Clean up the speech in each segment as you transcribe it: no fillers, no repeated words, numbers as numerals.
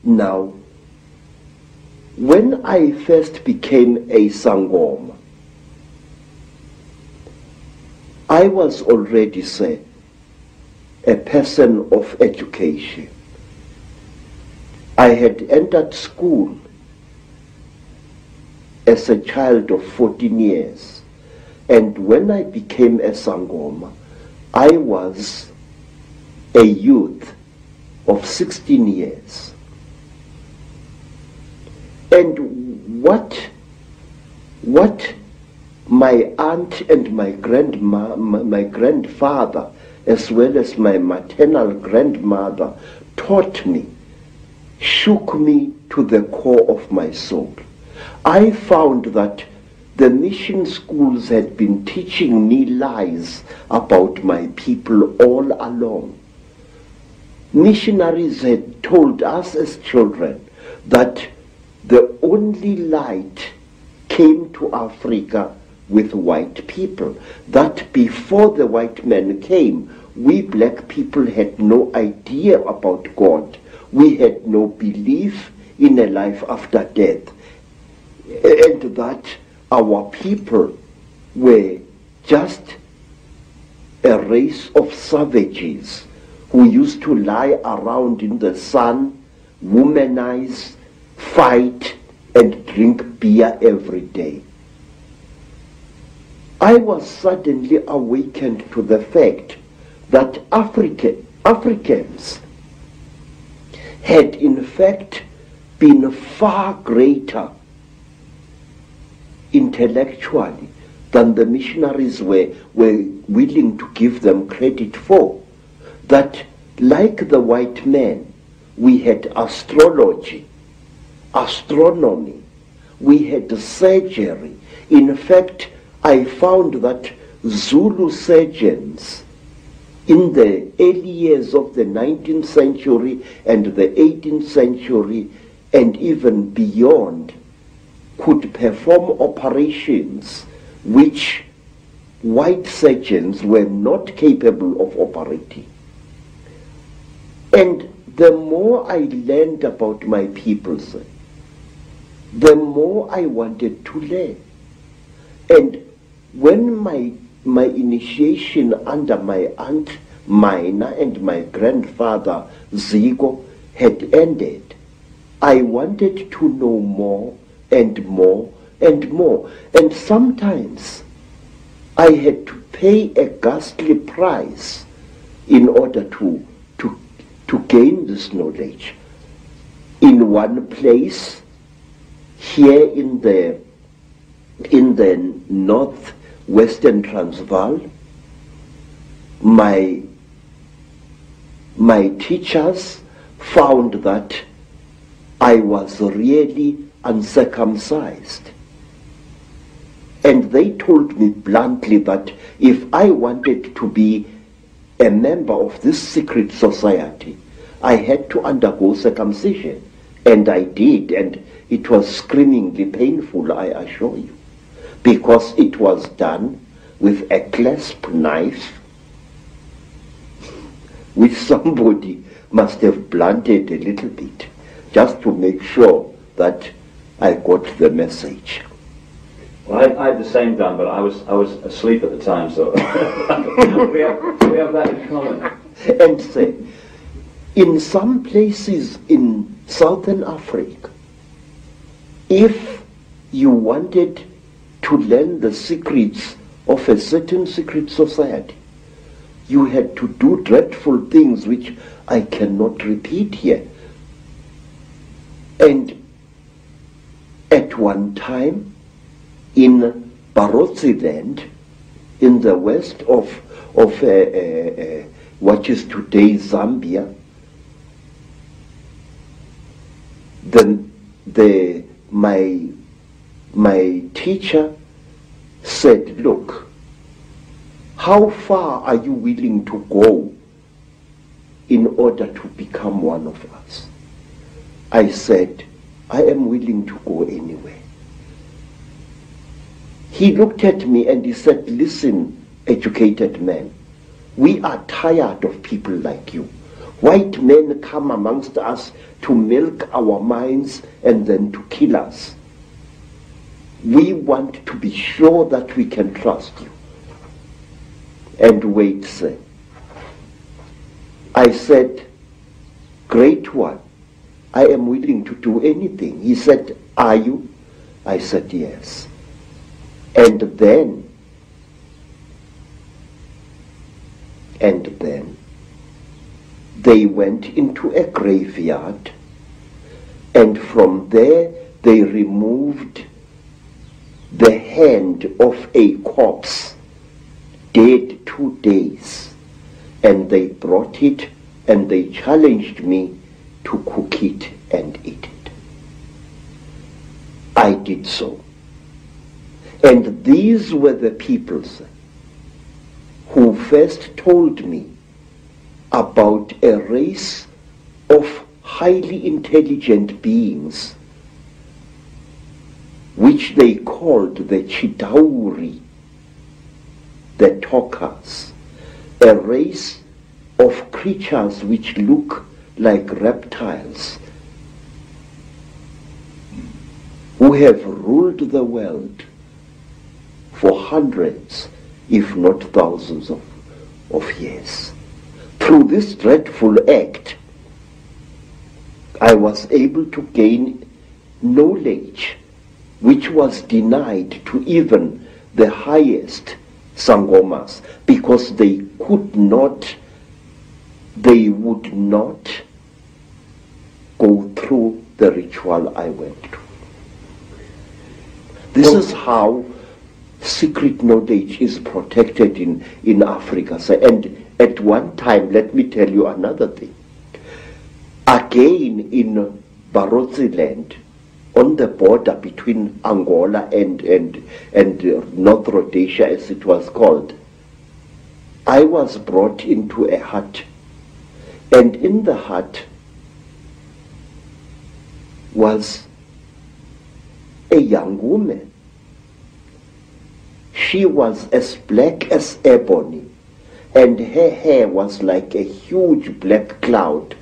Now, when I first became a Sangoma, I was already, say, a person of education. I had entered school as a child of 14 years, and when I became a Sangoma, I was a youth of 16 years. And what my aunt and my grandfather, as well as my maternal grandmother, taught me, shook me to the core of my soul. I found that the mission schools had been teaching me lies about my people all along. Missionaries had told us as children that the only light came to Africa with white people, that before the white man came, we black people had no idea about God. We had no belief in a life after death, and that our people were just a race of savages who used to lie around in the sun, womanize, fight, and drink beer every day. I was suddenly awakened to the fact that Africans had in fact been far greater intellectually than the missionaries were willing to give them credit for. That, like the white man, we had astrology, astronomy, we had surgery. In fact, I found that Zulu surgeons in the early years of the 19th century and the 18th century and even beyond could perform operations which white surgeons were not capable of operating. And the more I learned about my people, the more I wanted to learn. And when my initiation under my aunt Mina and my grandfather Zigo had ended, I wanted to know more and more and more. And sometimes I had to pay a ghastly price in order to gain this knowledge. In one place, here in the northwestern Transvaal, my teachers found that I was really uncircumcised. And they told me bluntly that if I wanted to be a member of this secret society, I had to undergo circumcision. And I did, and it was screamingly painful, I assure you, because it was done with a clasp knife, which somebody must have blunted a little bit, just to make sure that I got the message. Well, I had the same done, but I was asleep at the time, so we have that in common. And say, in some places in Southern Africa, if you wanted to learn the secrets of a certain secret society, you had to do dreadful things which I cannot repeat here. And at one time, in Barotse land, in the west of what is today Zambia, my teacher said, look, how far are you willing to go in order to become one of us? I said, I am willing to go anywhere. He looked at me and he said, listen, educated man, we are tired of people like you. White men come amongst us to milk our minds and then to kill us. We want to be sure that we can trust you. And wait, sir. I said, great one, I am willing to do anything. He said, are you? I said, yes. And then they went into a graveyard, and from there they removed the hand of a corpse, dead 2 days, and they brought it and they challenged me to cook it and eat it. I did so. And these were the peoples who first told me about a race of highly intelligent beings which they called the Chidauri, the talkers, a race of creatures which look like reptiles, who have ruled the world for hundreds, if not thousands of years. Through this dreadful act, I was able to gain knowledge which was denied to even the highest Sangomas, because they would not go through the ritual I went to. This is how secret knowledge is protected in Africa. And at one time, let me tell you another thing. Again in Barotse land, on the border between Angola and North Rhodesia, as it was called, I was brought into a hut. And in the hut was a young woman. She was as black as ebony, and her hair was like a huge black cloud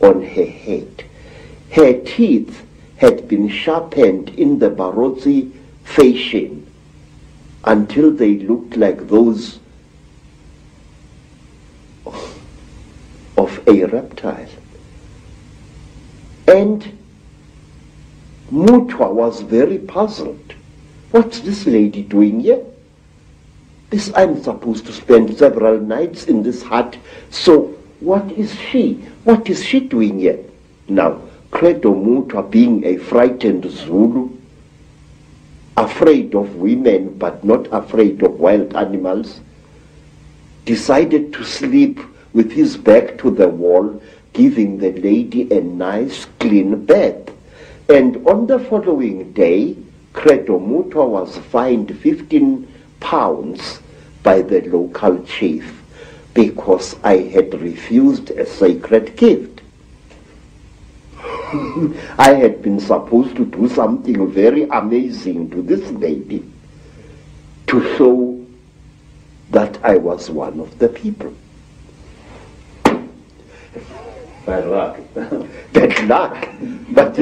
on her head. Her teeth had been sharpened in the Barotse fashion until they looked like those of a reptile. And Mutwa was very puzzled. What's this lady doing here? I'm supposed to spend several nights in this hut, so what is she? What is she doing here? Now, Credo Mutwa, being a frightened Zulu, afraid of women but not afraid of wild animals, decided to sleep with his back to the wall, giving the lady a nice clean bath. And on the following day, Credo Mutwa was fined 15 pounds by the local chief because I had refused a sacred gift. I had been supposed to do something very amazing to this lady to show that I was one of the people. Bad luck. Bad luck. But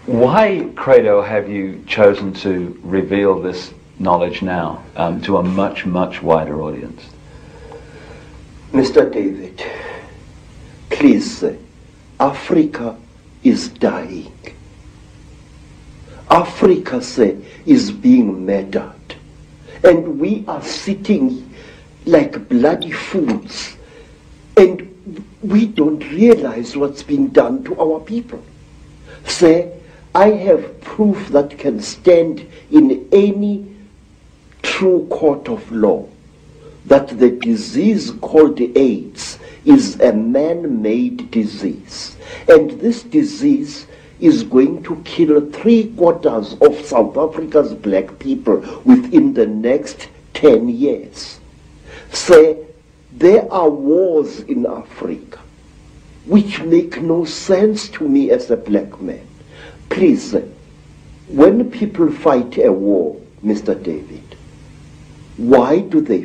why, Credo, have you chosen to reveal this knowledge now to a much, much wider audience? Mr. David, please, Africa is dying. Africa, is being murdered. And we are sitting like bloody fools. And we don't realize what's being done to our people. I have proof that can stand in any true court of law that the disease called AIDS is a man-made disease. And this disease is going to kill 3/4 of South Africa's black people within the next 10 years. There are wars in Africa which make no sense to me as a black man. Please, when people fight a war, Mr. David, why do they